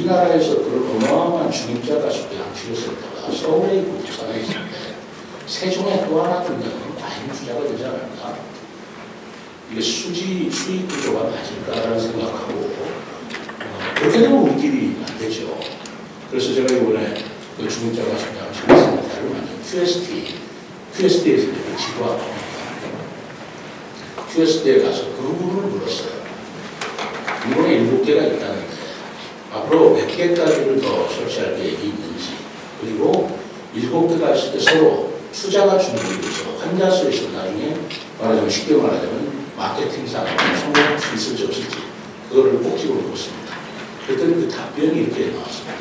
우리나라에서 그런 어마어마한 중입자 가족들 치료센터가 서울에 있고 부산에 있는데 세종에 또 하나 든다면 과잉 투자가 되지 않을까? 이게 수익 구조가 맞을까라는 생각하고 그렇게 되면 우리끼리 안 되죠. 그래서 제가 이번에 그 중입자 가족들 치료센터를 만든 QST에서 지도하고 QST에 가서 그 부분을 물었어요. 이번에 7개가 있다는데 앞으로 몇 개까지를 더 설치할 계획이 있는지, 그리고 7개가 있을 때 서로 투자가 준비돼서 환자 수에서 나중에 말하자면 쉽게 말하자면 마케팅상 성공할 수 있을지 없을지 그거를 꼭 집어넣고 물었습니다. 그랬더니 그 답변이 이렇게 나왔습니다.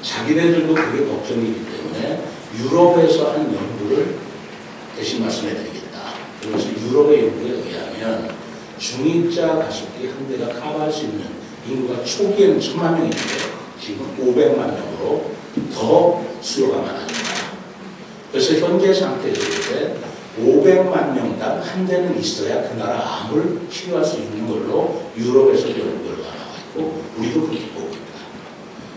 자기네들도 그게 걱정이기 때문에 유럽에서 한 연구를 대신 말씀해드리겠다. 그래서 유럽의 연구에 의하면 중입자 가속기 한 대가 커버할 수 있는 인구가 초기에는 1000만 명인데 지금 500만 명으로 더 수요가 많아진다. 그래서 현재 상태에서 볼 때 500만 명당 한 대는 있어야 그 나라 암을 치료할 수 있는 걸로 유럽에서 연구 결과가 나와 있고 우리도 그렇게 보고 있다.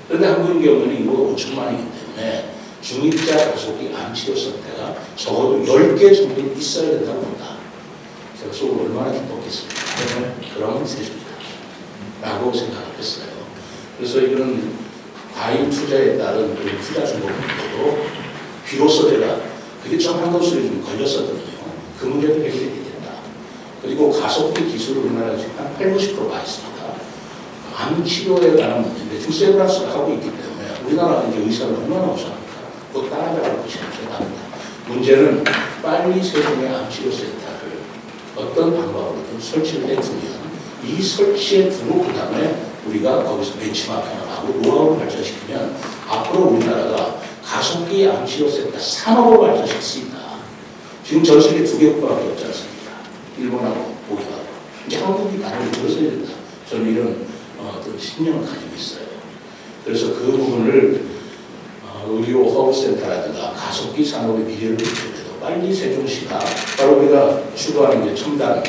그런데 한국의 경우는 인구가 5천만이기 때문에 중입자 가속기 암 치료 센터가 적어도 10개 정도 있어야 된다고 본다. 제가 속으로 얼마나 기뻤겠습니까? 그러면 세줍니다. 라고 생각을 했어요. 그래서 이런 과잉 투자에 따른 그 투자 중복도 비로소 제가 그게 좀 한 것으로 좀 걸렸었거든요. 그 문제도 해결이 되겠다. 그리고 가속기 기술을 우리나라에 지금 한 80~90%가 있습니다. 암 치료에 관한 문제인데 지금 세브란스가 하고 있기 때문에 우리나라 이제 의사를 얼마나 우수합니까? 그거 따라잡을 것이 대단합니다. 문제는 빨리 세종의 암 치료 센터를 어떤 방법으로든 설치를 해두면 이 설치에 두고 그 다음에 우리가 거기서 벤치마킹을 하고 노하우를 발전시키면 앞으로 우리나라가 가속기 암치료센터 산업을 발전시킬 수 있다. 지금 전 세계 2개국밖에 없지 않습니까? 일본하고 독일하고. 이제 한국이 나를 들어서야 된다. 저는 이런 어떤 신념을 가지고 있어요. 그래서 그 부분을 의료 허브센터라든가 가속기 산업의 미래를 보더라도 빨리 세종시가 바로 우리가 추구하는 게 첨단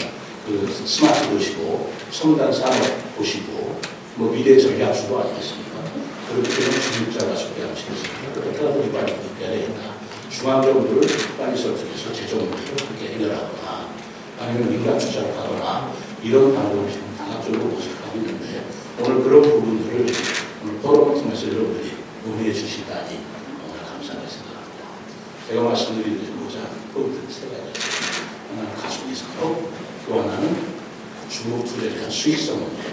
그 스마트 도시고 첨단 산업 도시고 뭐 미래 전략 주도 아니겠습니까? 그렇게 되면 중립자 가속기 암치료센터 그렇게 하고 빨리 해야 된다. 중앙정부를 빨리 설득해서 재정문제를 그렇게 해결하거나 아니면 민간 투자를 하거나 이런 방법을 지금 다각적으로 모색하고 있는데 오늘 그런 부분들을 오늘 포럼을 통해서 여러분들이 논의해 주시다니 오늘 감사하게 생각합니다. 제가 말씀드리고자 하는 포인트는 3가지. 하나는 가속기 산업, 또 하나는 중국 투자에 대한 수익성 문제,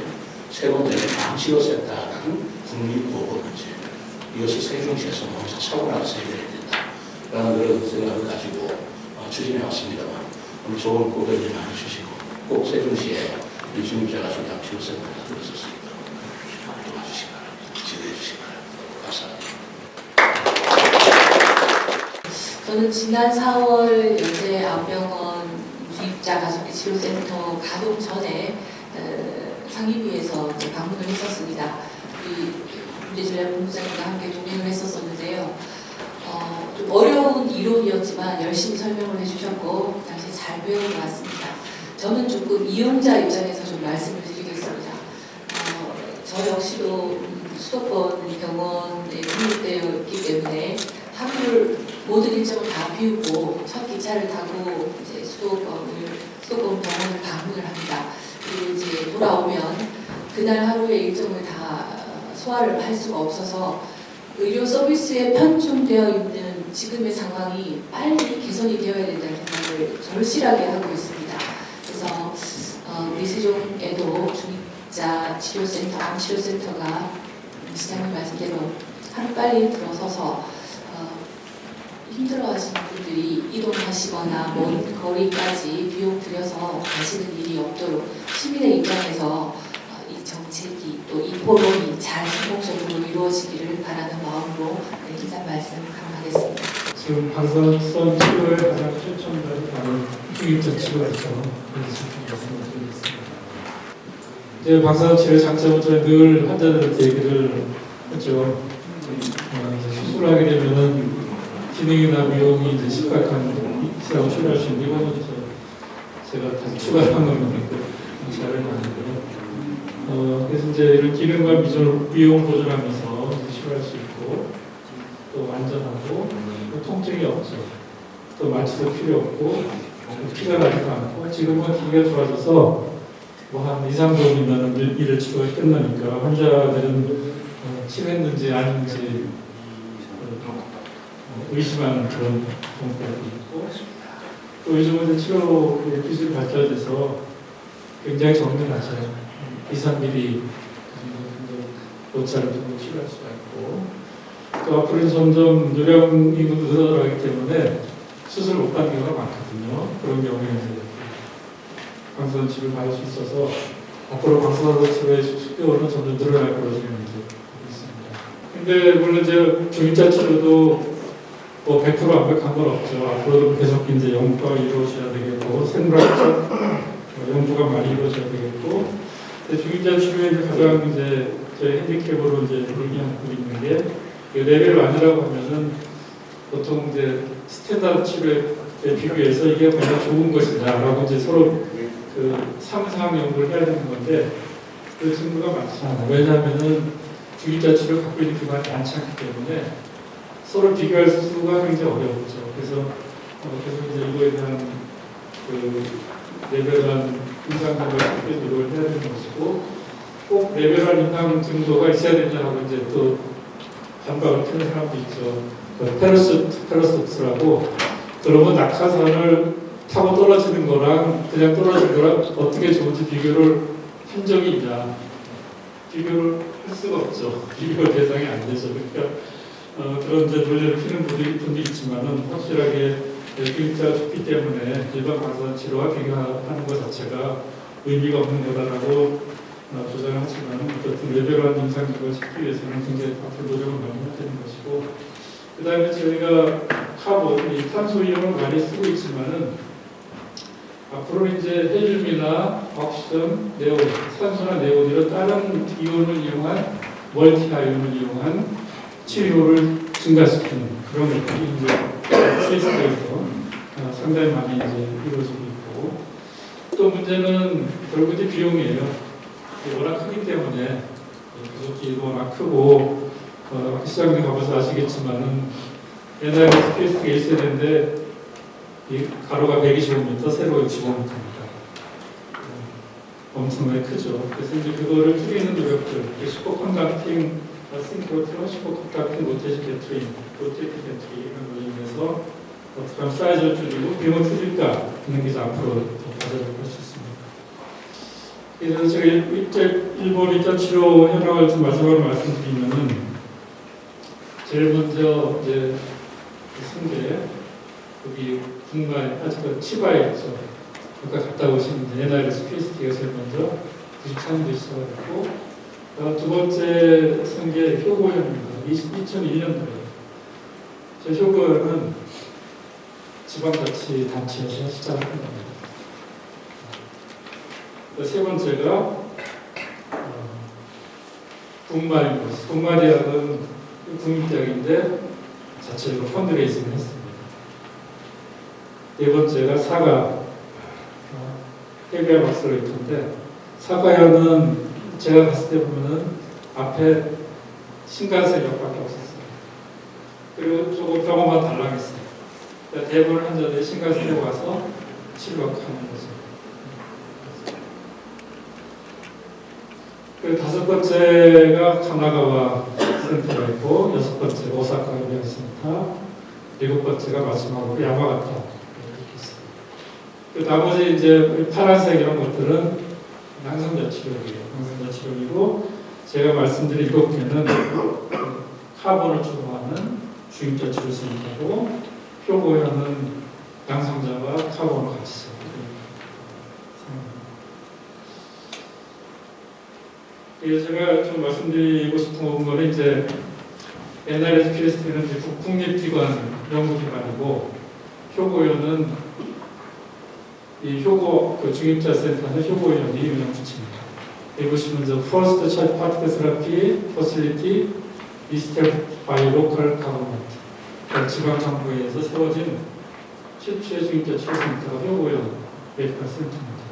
3번째는 암치료센터라는 국립보건 문제. 이것을 세종시에서 먼저 차분하게 해결해야 된다라는 그런 생각을 가지고 추진해 왔습니다만 오늘 좋은 고백을 많이 주시고 꼭 세종시에 이 중립자 가족이 암치료센터가 들어설 수 있도록 도와주시기 바랍니다. 지도해 주시기 바랍니다. 감사합니다. 저는 지난 4월 연세 암병원 중입자 가족기 치료센터 가동 전에 상임위에서 방문을 했었습니다. 문재진래 본부장님과 함께 동행을 했었는데요. 좀 어려운 이론이었지만 열심히 설명을 해주셨고 당시 잘 배운 것 같습니다. 저는 조금 이용자 입장에서 좀 말씀을 드리겠습니다. 저 역시도 수도권 병원에 등록되어 있기 때문에 하루를 모든 일정을 다 비우고 첫 기차를 타고 이제 수도권 병원을 방문을 합니다. 그리고 이제 돌아오면 그날 하루의 일정을 다 소화를 할 수가 없어서 의료 서비스에 편중되어 있는 지금의 상황이 빨리 개선이 되어야 된다는 생각을 절실하게 하고 있습니다. 그래서 우리 세종에도 중입자 치료센터, 암치료센터가 시장님 말씀대로 하루빨리 들어서서 힘들어하시는 분들이 이동하시거나 먼 거리까지 비용 들여서 가시는 일이 없도록 시민의 입장에서 이 정책이 또 이 포럼이 잘 성공적으로 이루어지기를 바라는 마음으로 인사 말씀 감사하겠습니다. 지금 방사선 치료에 가장 최첨단이 중입자 치료에서 말씀을 드리겠습니다. 이제 방사선 치료의 장점은 저희 늘 환자들한테 얘기를 하죠. 수술을 하게 되면은 기능이나 미용이 이제 심각한 이상을 치료할 수 있는 이거는 제가 다시 추가를 한 겁니다. 잘은 아니고요. 그래서 이제 이런 기능과 비용 보존하면서 치료할 수 있고 또 완전하고 또 통증이 없죠. 또 마취도 필요 없고 피가 나지도 않고 지금은 기계가 좋아져서 뭐 한 2, 3분이면 일을 치료가 끝나니까 환자들은 치료했는지 아닌지 의심하는 그런 경우가 있고 또 요즘은 치료 기술이 발달돼서 굉장히 정밀 낮아요. 2, 3mm 오차를 두고 치료할 수가 있고 또 앞으로는 점점 누령 인구도 늘어나기 때문에 수술 못 받는 경우가 많거든요. 그런 경우에 이제 방사선 치료를 받을 수 있어서 앞으로 방사선 치료의 수요는 점점 늘어날 거라고 있습니다. 근데 물론 이제 중입자 치료도 뭐 100% 완벽한 건 없죠. 앞으로도 계속 이제 연구가 이루어져야 되겠고 생물학적 연구가 많이 이루어져야 되겠고 중입자 치료의 가장 이제 저희 핸디캡으로 이제 얘기하고 있는 게 레벨 1이라고 하면은 보통 이제 스탠다드 치료에 비교해서 이게 가장 좋은 것이냐라고 이제 서로 그 상상 연구를 해야 되는 건데 그 증거가 많지 않아요. 왜냐하면은 중입자 치료 갖고 있는 기관이 많지 않기 때문에 서로 비교할 수가 굉장히 어렵죠. 그래서 계속 이제 이거에 대한 그 레벨한 임상 정보를 노력을 해야 되는 것이고 꼭 레벨한 임상 정도가 있어야 된다고 이제 또 반박을 피는 사람도 있죠. 그 페러스톡스라고 그러면 낙하산을 타고 떨어지는 거랑 그냥 떨어지는 거랑 어떻게 좋은지 비교를 한 적이 있냐. 비교를 할 수가 없죠. 비교 대상이 안 되죠. 그러니까 그런 이제 논리를 피는 분도 있지만은 확실하게 중입자가 좋기 때문에 일반 방사선 치료와 비교하는 것 자체가 의미가 없는 거다라고 주장하지만 어쨌든 레벨한 임상적을 찾기 위해서는 굉장히 앞으로 노력을 많이 해야 되는 것이고 그 다음에 저희가 카본, 이 탄소 이온을 많이 쓰고 있지만은 앞으로 이제 헬륨이나 ok시전, 네온, 산소나 네온 이런 다른 이온을 이용한 멀티 아이온을 이용한 치료를 증가시키는 그런 것들이 이제 스위스에서 상당히 많이 이제 이루어지고 있고 또 문제는 결국 이제 비용이에요. 워낙 크기 때문에 구속기도 워낙 크고 시장에 가봐서 아시겠지만은 옛날에 스페이스가 있어야 되는데 이 가로가 125m, 세로가 65m입니다. 엄청나게 크죠. 그래서 이제 그거를 줄이는 노력들, 슈퍼 컨덕팅 싱크로트론, 슈퍼 컨덕팅 로테이션 배터리, 로테이션 배터리 이런 걸로 인해서 어떻게 하면 사이즈를 줄이고 비용을 줄일까 하는 게 이제 앞으로 더 과제를 할 수 있습니다. 그래서 제가 일본 입자 치료 현황을 좀 마지막으로 말씀드리면은 제일 먼저 이제 승계 여기 군마에 아직 치바에 있죠. 아까 갔다 오시는데 NRS PST가 제일 먼저 93년도에 시작했고 두 번째 승계 효고현입니다. 2001년도에 저 효고현은 지방자치단체에서 시작을 한 겁니다. 세 번째가 군마입니다. 군마대학은 국립대학인데 자체로 펀드레이징을 했습니다. 네 번째가 사과 해비아 박스레이트인데 사과현은 제가 갔을 때 보면은 앞에 신간세력밖에 없었어요. 그리고 조금 병원만 달랑했어요. 그러니까 대부분 환자들이 신간세력 와서 치료하는 거죠. 그 다섯 번째가 카나가와 센터가 있고 여섯 번째 오사카 해비아 센터, 일곱 번째가 마지막으로 야마가타 이렇게 있어요. 그 나머지 이제 파란색 이런 것들은 항생제 치료이에요. 항생제 치료이고 제가 말씀드린 일곱 개는 카본을 추구하는 중입자 치료센터고 효고현은 양성자와 카본을 같이 써요. 그래서 제가 좀 말씀드리고 싶은 거는 이제 NRS PST는 이제 국립기관 연구기관이고 효고현은 이 효고 그 중입자 센터는 효고현이 운영주체입니다. 여기 보시면 저 First Child Particle Therapy Facility Listed by Local Government 지방 정부에서 세워진 최초의 중입자 치료센터가 효고현 메디컬 센터입니다.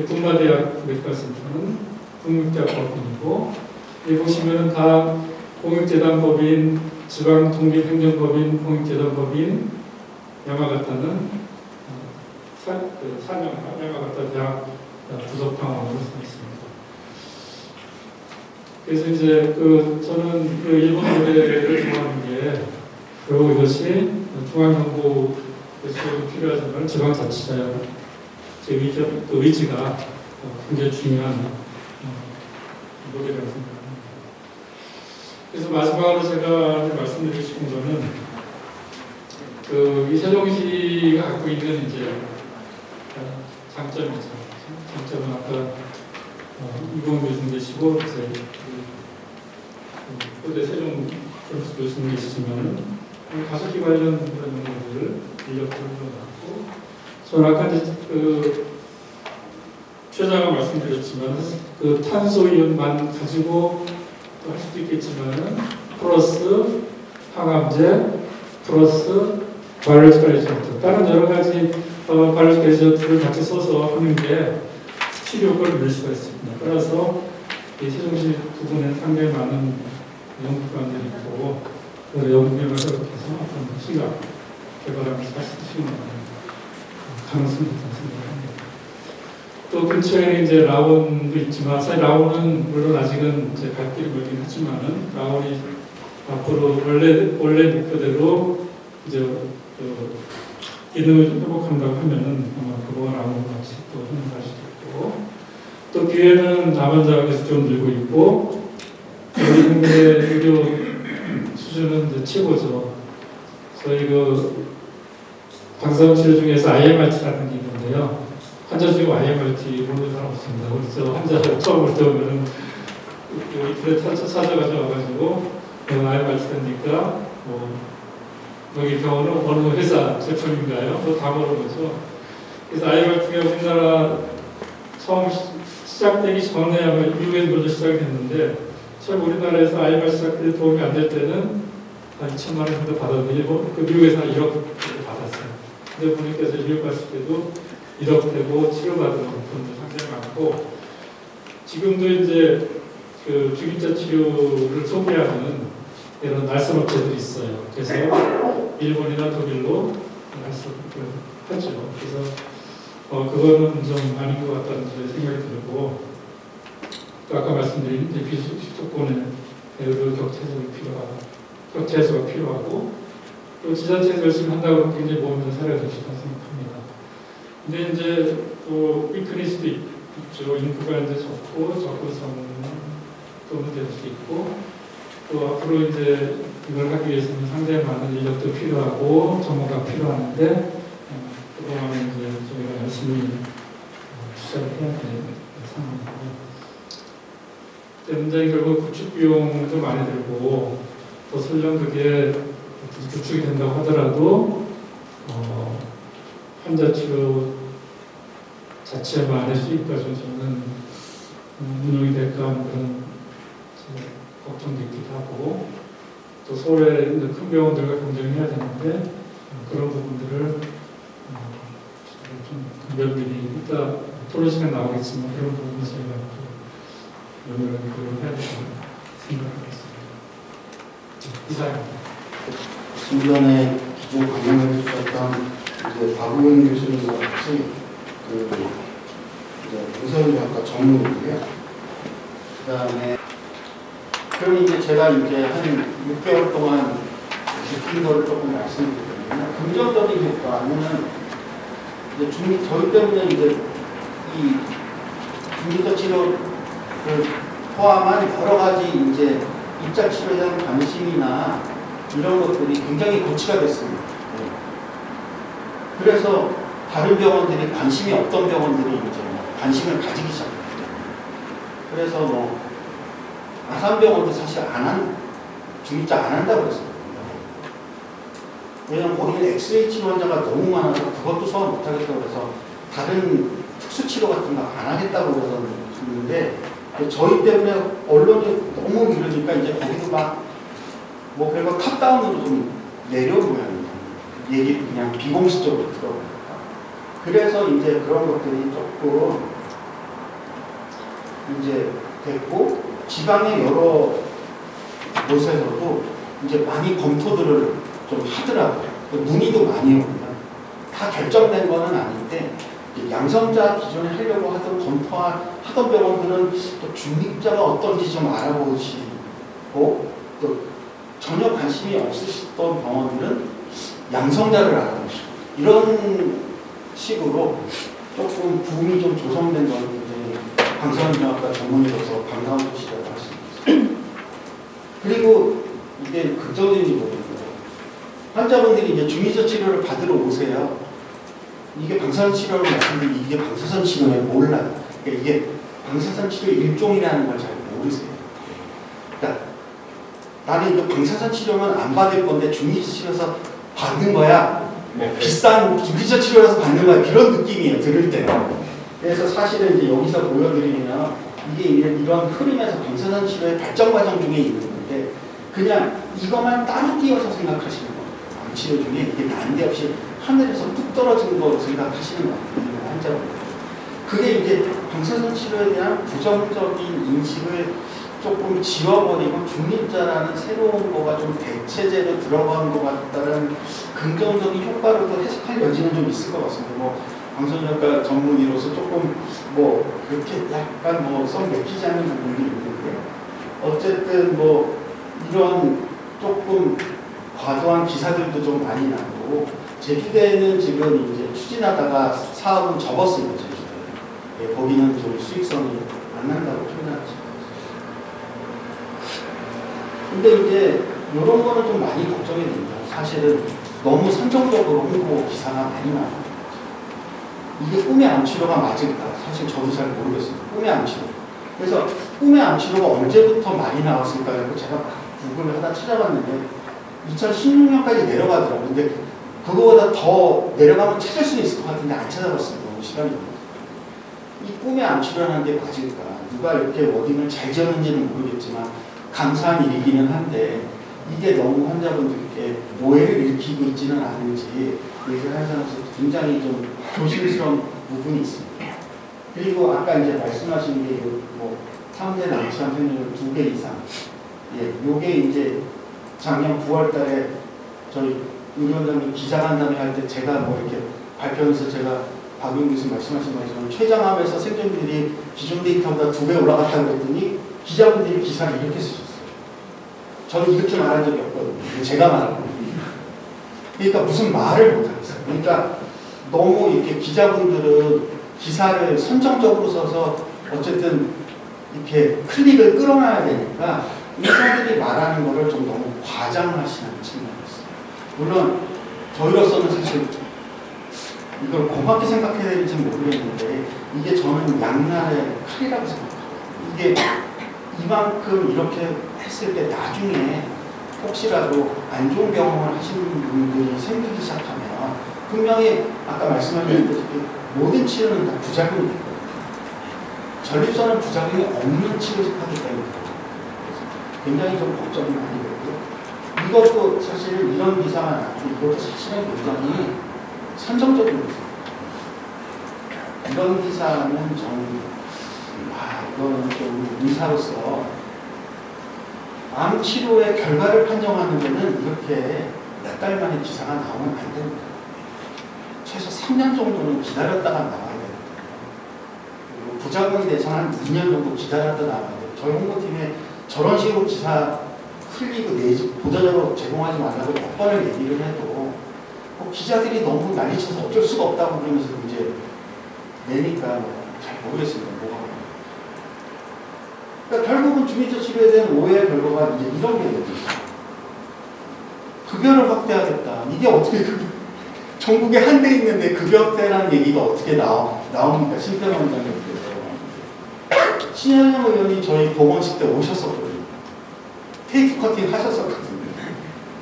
군마대학 메디컬 센터는 국립대학법인이고, 여기 보시면은 다 공익재단법인, 지방독립행정법인, 공익재단법인, 야마가타는 야마가타 대학 부속항원으로 써 있습니다. 그래서 이제 저는 일본 노래를 좋아하는 게, 결국 이것이 중앙정부 지원이 필요하지만 지방자치자의 의지가 굉장히 중요한 노래라고 생각합니다. 그래서 마지막으로 제가 말씀드리고 싶은 거는 이 세종시가 갖고 있는 이제 장점이죠. 장점은 아까 이봉 교수님 계시고 이제 고대 세종 교수님 계시지만은 가습기 관련 그런 문제들을 인력들을 넣고, 저는 아까 이제 최장가 말씀드렸지만 탄소이온만 가지고 또 할 수도 있겠지만은 플러스 항암제 플러스 바이올로지컬 에이전트, 다른 여러 가지 바이올로지컬 에이전트를 같이 써서 하는 게 치료 효과를 낼 수가 있습니다. 따라서 이 세종시 부분에 상당히 많은 연구기관들이 있고, 그 연구비용을 해서 어떤 시각 개발하면서 할 수 있는 가능성이 있다고 생각합니다. 또 근처에는 이제 라온도 있지만, 사실 라온은 물론 아직은 이제 갈 길이 멀긴 하지만은, 라온이 앞으로 원래 목표대로 이제 기능을 좀 회복한다고 하면은 아마 그거 라온 같이 또 행사할 수도 있고, 또 기회는 남원자학에서 좀 늘고 있고, 우리 국내 의료 수준은 이제 최고죠. 저희 방사선 치료 중에서 IMRT라는 게 있는데요. 환자 중에 IMRT 모르는 사람 없습니다. 그래서 환자 처음 올 때 오면은 인터넷 찾아가지고 와가지고 IMRT니까 여기 병원은 어느 회사 제품인가요? 다 모르죠. 그래서 IMRT가 우리나라 처음 시작되기 전에 아마 미국에서 먼저 시작이 됐는데, 처음 우리나라에서 IMRT 시작될 도움이 안 될 때는 한 2천만 원 정도 받았는데, 미국에서 한 1억 받았어요. 근데 본인께서 미국 갔을 때도 1억 되고 치료받은 분들 상당히 많고, 지금도 이제 주기자 치료를 소개하는 이런 날선 업체들이 있어요. 그래서 일본이나 독일로 날선을 하죠. 그래서 그거는 좀 아닌 것 같다는 생각이 들고, 또 아까 말씀드린 비수도권의 의료 격차해소가 필요하고, 또 지자체에서 열심히 한다고 굉장히 모험된 사례가 될 수 있다고 생각합니다. 근데 이제 또 위크니스도 있죠. 인구가 이제 적고 접근성 또 문제일 수 있고, 또 앞으로 이제 이걸 하기 위해서는 상당히 많은 인력도 필요하고 전문가가 필요한데, 그동안에 이제 저희가 열심히 투자를 해야 되는 상황이고요. 현재 결국 구축 비용도 많이 들고, 또 설령 그게 구축이 된다고 하더라도 환자 치료 자체만의 수익까지 저는 운영이 될까 하는 그런 걱정도 있기도 하고, 또 서울에 있는 큰 병원들과 경쟁해야 되는데 그런 부분들을 좀 면밀히 이따 토론 시간 나오겠지만 그런 부분을 저희가 연구를 해야 된다고 생각하고 있습니다. 이상입니다. 신전에 기존 강연을 해주셨던 박우영 교수님과 같이 의사의학과 전문이고요. 그다음에 그럼 이제 제가 이제 한 6개월 동안 느낀 거를 조금 말씀드리면, 긍정적인 효과는 이제 저희 때문에 이제 이 중기자 치료를 포함한 여러 가지 이제 입자 치료에 대한 관심이나 이런 것들이 굉장히 고취가 됐습니다. 그래서 다른 병원들이 관심이 없던 병원들이 이제 관심을 가지기 시작했어요. 그래서 아산병원도 사실 중기자 안 한다고 그랬어요. 왜냐면 거기는 엑스레이 치료 환자가 너무 많아서 그것도 소화 못 하겠다고 그래서 다른 특수 치료 같은 거 안 하겠다고 그래서 했는데, 저희 때문에 언론이 너무 이러니까 이제 거기도 별거 탑다운으로 좀 내려오면 얘기 그냥 비공식적으로 들어보니까. 그래서 이제 그런 것들이 조금 이제 됐고 지방의 여러 곳에서도 이제 많이 검토들을 좀 하더라고요. 문의도 많이 옵니다. 다 결정된 거는 아닌데 양성자 기준을 하려고 하던 검토하던 병원들은 또 중립자가 어떤지 좀 알아보시고 또 전혀 관심이 없으셨던 병원들은 양성자를 알아보시고 이런 식으로 조금 붐이 좀 조성된 건 굉장히 방사선정학과 전문의로서 반가운 소식이라고 할 수 있습니다. 그리고 이게 긍정적인지 모르겠어요. 환자분들이 이제 중의적 치료를 받으러 오세요. 이게 방사선 치료를 말씀드리면 이게 방사선 치료에 몰라요. 그러니까 이게 방사선 치료 일종이라는 걸 잘 모르세요. 그러니까 나는 이거 방사선 치료는 안 받을 건데 중의적 치료에서 받는 거야. 비싼 중의적 치료에서 받는 거야. 그런 느낌이에요. 들을 때. 그래서 사실은 이제 여기서 보여드리면 이게 이런 흐름에서 방사선 치료의 발전 과정 중에 있는 건데 그냥 이것만 따로 띄어서 생각하시는 거예요. 치료 중에 이게 난데없이 하늘에서 뚝 떨어지는 거로 생각하시는 거예요. 환자분. 그게 이제 방사선 치료에 대한 부정적인 인식을 조금 지워버리고 중립자라는 새로운 거가 좀 대체제로 들어간 것 같다는 긍정적인 효과로도 해석할 여지는 좀 있을 것 같습니다. 뭐 방사선학과 전문의로서 조금 뭐 그렇게 약간 썩 맥히지 않는 부분이 있는데 어쨌든 뭐 이런 조금 과도한 기사들도 좀 많이 나고 제주대는 지금 이제 추진하다가 사업은 접었습니다. 제주대. 예, 거기는 좀 수익성이 안 난다고 표현하죠. 근데 이제 이런 거는 좀 많이 걱정이 됩니다. 사실은 너무 선정적으로 홍보 기사가 많이 나와요. 이게 꿈의 암치료가 맞을까? 사실 저도 잘 모르겠습니다. 꿈의 암치료. 그래서 꿈의 암치료가 언제부터 많이 나왔을까? 해서 제가 구글을 하다 찾아봤는데 2016년까지 내려가더라고요. 근데 그거보다 더 내려가면 찾을 수는 있을 것 같은데 안 찾아봤습니다. 너무 시간이 없어서. 이 꿈의 암치료라는 게 맞을까? 누가 이렇게 워딩을 잘 지었는지는 모르겠지만 감사한 일이기는 한데 이게 너무 환자분들께 오해를 일으키고 있지는 않은지 얘기를 하면서 굉장히 좀 조심스러운 부분이 있습니다. 그리고 아까 이제 말씀하신 게 뭐 3대 낭치암 생리를 2배 이상. 예, 요게 이제 작년 9월 달에 저희 의료원장님 기자간담회 할 때 제가 뭐 이렇게 발표하면서 제가 박용 교수님 말씀하신 것처럼 췌장암에서 생존율이 기존 데이터보다 2배 올라갔다고 했더니 기자분들이 기사를 이렇게 쓰셨어요. 저는 이렇게 말한 적이 없거든요. 제가 말한 거예요. 그러니까 무슨 말을 못하겠어요. 그러니까 너무 이렇게 기자분들은 기사를 선정적으로 써서 어쨌든 이렇게 클릭을 끌어놔야 되니까 의사들이 말하는 거를 좀 너무 과장하시는 측면이 있어요. 물론 저희로서는 사실 이걸 고맙게 생각해야 될지 모르겠는데 이게 저는 양날의 칼이라고 생각합니다. 이게 이만큼 이렇게 했을 때 나중에 혹시라도 안 좋은 경험을 하시는 분들이 생기기 시작하면 분명히 아까 말씀하셨듯이 모든 치료는 다 부작용이 있거든요. 전립선은 부작용이 없는 치료하기 때문에 굉장히 좀 걱정이 많이 되고 이것도 사실 이런 기사가 나고 이것도 사실은 굉장히 선정적인 기사. 이런 기사는 저는 이거는 좀 의사로서 암 치료의 결과를 판정하는 데는 이렇게 몇 달 만에 기사가 나오면 안 됩니다. 최소 3년 정도는 기다렸다가 나와야 됩니다. 그리고 부작용에 대해서는 한 2년 정도 기다렸다 나와야 돼요. 저희 홍보팀에 저런 식으로 기사 흘리고 보도자료 제공하지 말라고 몇 번을 얘기를 해도 기자들이 너무 난리쳐서 어쩔 수가 없다고 그러면서 이제 내니까 잘 모르겠습니다. 뭐가. 그러니까 결국은 중의적 치료에 대한 오해의 결과가 이제 이런 게 됩니다. 급여를 확대하겠다. 이게 어떻게 전국에 한 대 있는데 급여 확대라는 얘기가 어떻게 나옵니까? 심평 원장님께서. 신현영 의원이 저희 보건식 때 오셨었거든요. 테이프 커팅 하셨었거든요.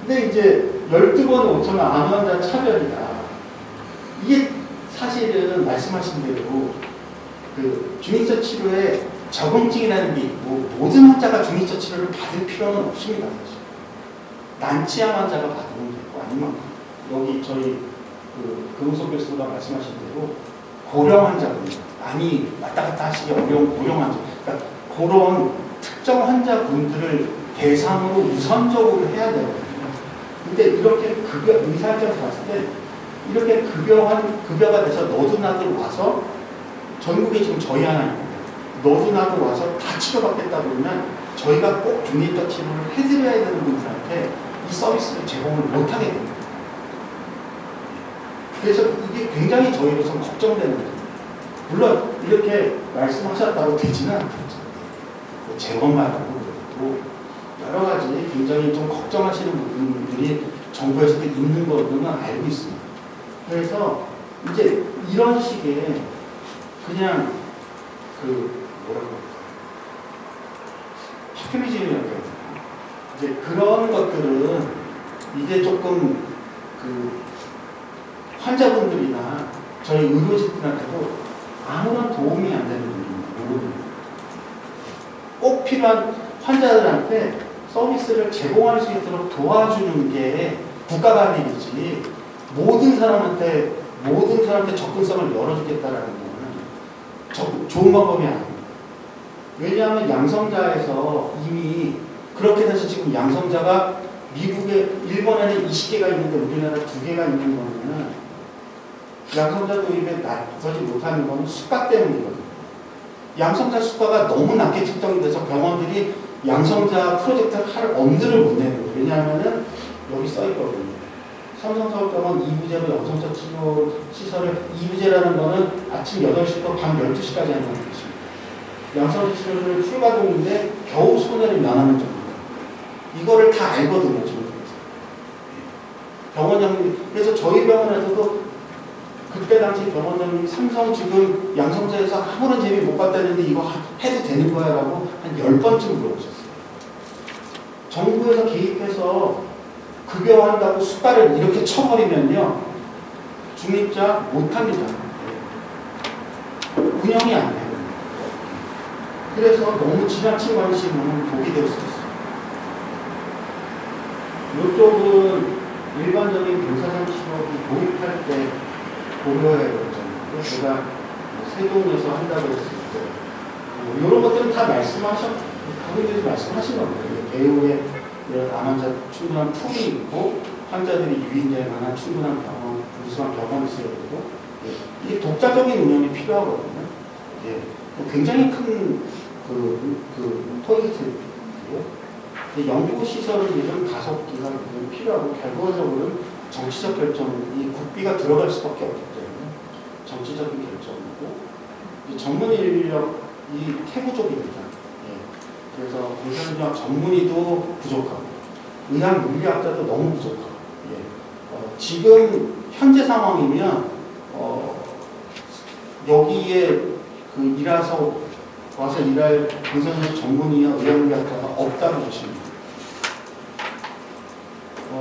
근데 이제 12번 5천원 암 환자 차별이다. 이게 사실은 말씀하신 대로 그 중의적 치료에 적응증이라는 게 있고 모든 환자가 중의적 치료를 받을 필요는 없습니다. 사실. 난치암 환자가 받으면 되고 아니면 여기 저희 금우석 교수가 말씀하신 대로 고령 환자분들 많이 왔다 갔다 하시기 어려운 고령 환자 그러니까 그런 특정 환자분들을 대상으로 우선적으로 해야 되거든요. 근데 이렇게 의사 입장에서 봤을 때 이렇게 급여가 돼서 너도 나도 와서 전국에 지금 저희 하나 있는데 너도 나도 와서 다 치료받겠다 그러면 저희가 꼭 중립적 치료를 해드려야 되는 분들한테 이 서비스를 제공을 못하게 됩니다. 그래서 이게 굉장히 저희로서는 걱정되는 거예요. 물론 이렇게 말씀하셨다고 되지는 않겠죠. 재원마다도 그렇고 여러 가지 굉장히 좀 걱정하시는 부분들이 정부에서도 있는 거는 알고 있습니다. 그래서 이제 이런 식의 그냥 뭐라고 파퓰리즘이라고 해야 되나? 이제 그런 것들은 이제 조금 환자분들이나 저희 의료진들한테도 아무런 도움이 안 되는 부분입니다. 꼭 필요한 환자들한테 서비스를 제공할 수 있도록 도와주는 게 국가가 할 일이지 모든 사람한테 접근성을 열어주겠다라는 거는 좋은 방법이 아닙니다. 왜냐하면 양성자에서 이미 그렇게 돼서 지금 양성자가 일본에는 20개가 있는데 우리나라 2개가 있는 거는 양성자 도입에 나서지 못하는 거는 수가 때문이거든요. 양성자 수가가 너무 낮게 측정이 돼서 병원들이 양성자 프로젝트를 할 엄두를 못 내는 거예요. 왜냐하면은 여기 써 있거든요. 삼성서울병원 2부제로 양성자 치료 시설을 2부제라는 거는 아침 8시부터 밤 12시까지 하는 것입니다. 양성자 치료를 풀가동인데 겨우 손해를 면하는 정도. 이거를 다 알거든요. 지금. 병원장님, 그래서 저희 병원에서도 그때 당시 병원장님이 삼성 지금 양성자에서 아무런 재미 못 봤다는데 이거 해도 되는 거야? 라고 한 10번쯤 물어보셨어요. 정부에서 개입해서 급여한다고 수가를 이렇게 쳐버리면요. 중립자 못합니다. 운영이 안 돼요. 그래서 너무 지나친 관심은 독이 될 수 있어요. 이쪽은 일반적인 병사상 치료를 도입할 때 고려해야 되잖아요. 제가 세동에서 한다고 했을 때 이런 것들은 다 당연히 말씀하신 겁니다. 배우의 암환자 충분한 품이 있고 환자들이 유인될 만한 충분한 병원, 우수한 병원이 있어야 되고 이게 독자적인 운영이 필요하거든요. 굉장히 큰 포인트고요. 연구시설은 이런 5기가 필요하고 결과적으로는 정치적 결정이 국비가 들어갈 수밖에 없기 때문에 정치적인 결정이고 전문 인력이 태부족입니다. 그래서 의사진학 전문의도 부족하고 의학 물리학자도 너무 부족하고 지금 현재 상황이면 여기에 와서 일할 의사진학 전문의와 의학 물리학자가 없다고 보십니다.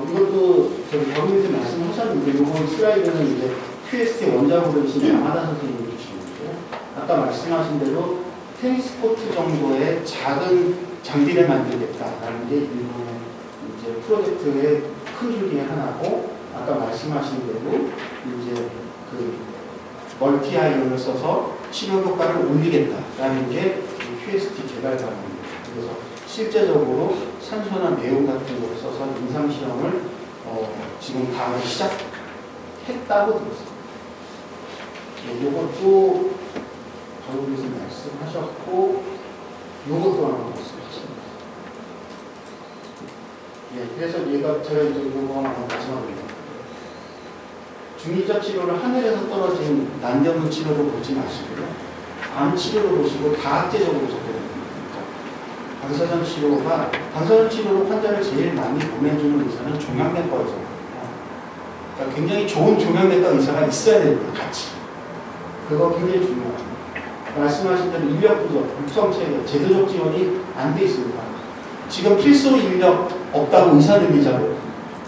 이것도 저희 경위에서 말씀하셨는데 이번 슬라이드는 이제 QST 원작으로 계신 양하다 선생님이 주시는데요. 아까 말씀하신 대로 테니스 코트 정도의 작은 장비를 만들겠다라는 게 일본의 이제 프로젝트의 큰 줄기 하나고 아까 말씀하신 대로 이제 멀티 아이온을 써서 치료 효과를 올리겠다라는 게 QST 개발 방안입니다. 그래서 실제적으로 산소나 네온 같은 거를 써서 임상 실험을 지금 다음 시작했다고 들었습니다. 이것도 정부에서 말씀하셨고 이것도 하나 말씀하셨습니다. 그래서 제가 이제 이거 하나 마지막으로 중의적 치료를 하늘에서 떨어진 난전문 치료로 보지 마시고요. 암 치료로 보시고 다학제적으로 접근합니다. 방사선 치료로 환자를 제일 많이 보내주는 의사는 종양내과 의사거든요. 그러니까 굉장히 좋은 종양내과 의사가 있어야 됩니다. 같이. 그거 굉장히 중요합니다. 말씀하신 대로 인력 부족, 육성체계, 제도적 지원이 안 돼 있습니다. 지금 필수 인력 없다고 의사들이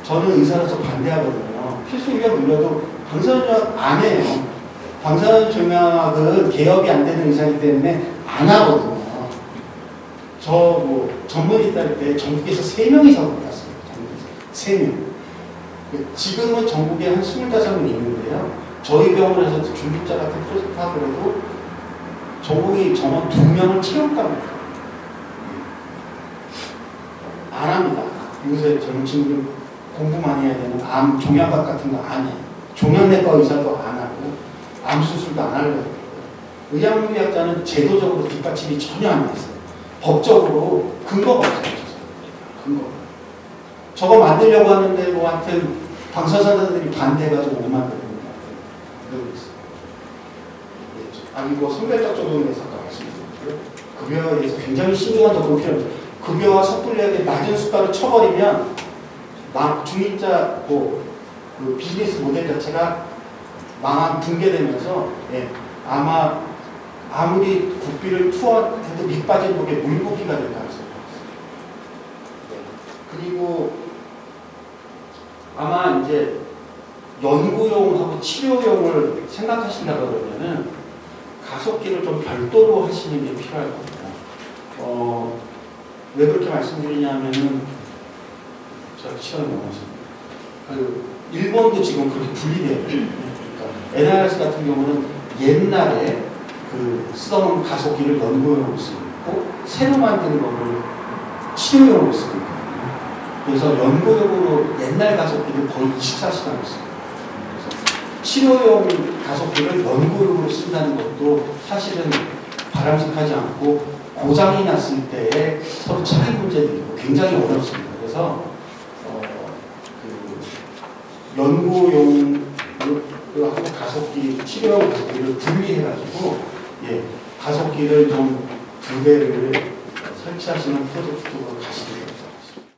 저는 의사로서 반대하거든요. 필수 인력 늘려도 방사선종약 안 해요. 방사선종약은 개업이 안 되는 의사이기 때문에 안 하거든요. 전문의 딸 때 전국에서 3명 이상 받았습니다. 전국에서 3명. 지금은 전국에 한 25명 있는데요. 저희 병원에서도 중립자 같은 프로젝트 하더라도 전국에 정원 2명을 채울까 합니다. 안 합니다. 요새 젊은 친구들 공부 많이 해야 되는 암 종양학 같은 거 안 해. 종양내과 의사도 안 하고 암 수술도 안 하려고 해요. 의학무의학자는 제도적으로 뒷받침이 전혀 안 돼 있어요. 법적으로 근거가 없어요. 근거. 저거 만들려고 하는데 뭐 하여튼 방사선들이 반대해가지고 못 만드는 것 같아요. 그러고 있어요. 아니 뭐 성별적 적용에 대해서 아까 말씀드렸고요. 급여에 대해서 굉장히 신중한 접근이 필요합니다. 급여와 섣불리하게 낮은 수가를 쳐버리면 중립자 그 비즈니스 모델 자체가 붕괴되면서 아마 아무리 국비를 투하해도 밑빠진 독에 물고기가 될 가능성이 있습니다. 그리고 아마 이제 연구용하고 치료용을 생각하신다 그러면은 가속기를 좀 별도로 하시는 게 필요할 겁니다. 왜 그렇게 말씀드리냐면은 제가 시간이 넘었습니다. 일본도 지금 그렇게 분리돼요. 그러니까 NIRS 같은 경우는 옛날에 쓰던 가속기를 연구용으로 쓰고 있고 새로 만든 거를 치료용으로 쓰고 있거든요. 그래서 연구용으로 옛날 가속기를 거의 24시간을 써요. 그래서 치료용 가속기를 연구용으로 쓴다는 것도 사실은 바람직하지 않고 고장이 났을 때에 서로 차이 문제들이 있고 굉장히 어렵습니다. 그래서 연구용하고 가속기, 치료용 가속기를 분리해가지고 가속기를 좀 2배를 설치하시는 프로젝트로 가시길